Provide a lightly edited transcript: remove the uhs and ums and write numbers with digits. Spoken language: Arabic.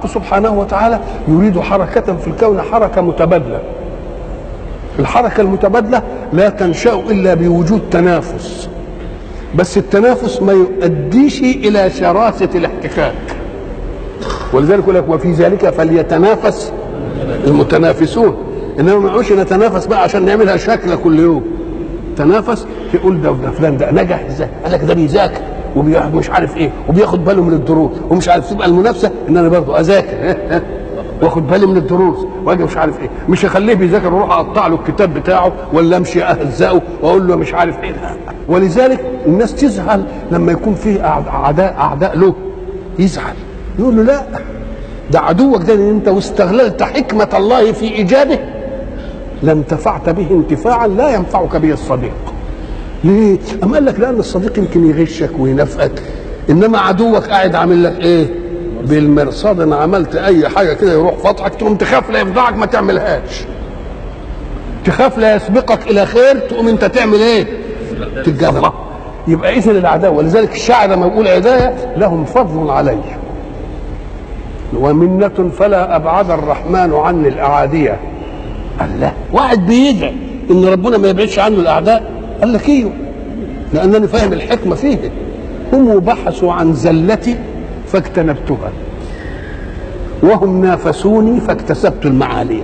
سبحانه وتعالى يريد حركة في الكون، حركة متبادلة. الحركة المتبادلة لا تنشأ إلا بوجود تنافس، بس التنافس ما يؤديش إلى شراسة الاحتكاك، ولذلك يقول لك وفي ذلك فليتنافس المتنافسون. إنما ما نقعدش نتنافس بقى عشان نعملها شكل كل يوم. تنافس تقول ده فلان ده نجح ازاي؟ قال لك ده بيذاكر ومش عارف ايه وبياخد باله من الدروس ومش عارف. تبقى المنافسه ان انا برضه اذاكر واخد بالي من الدروس واجي مش عارف ايه. مش هخليه بيذاكر واروح اقطع له الكتاب بتاعه ولا امشي اهزقه واقول له مش عارف ايه. ولذلك الناس تزعل لما يكون فيه اعداء له، يزعل يقول له لا ده عدوك ده، ان انت واستغللت حكمه الله في ايجاده لانتفعت به انتفاعا لا ينفعك به الصديق. ليه؟ أم قال لك لأن الصديق يمكن يغشك وينافقك، إنما عدوك قاعد عامل لك إيه؟ بالمرصاد. أنا عملت أي حاجة كده يروح فضحك، تقوم تخاف لا يفضحك ما تعملهاش، تخاف لا يسبقك إلى خير تقوم أنت تعمل إيه؟ تتجرأ. يبقى إذن الأعداء، ولذلك الشاعر لما يقول عدايا لهم فضل علي ومنة فلا أبعد الرحمن عني الأعادية. الله، واحد بيدعي إن ربنا ما يبعدش عنه الأعداء، قال لك ايوه لانني فاهم الحكمه فيه. هم بحثوا عن زلتي فاجتنبتها وهم نافسوني فاكتسبت المعاليه.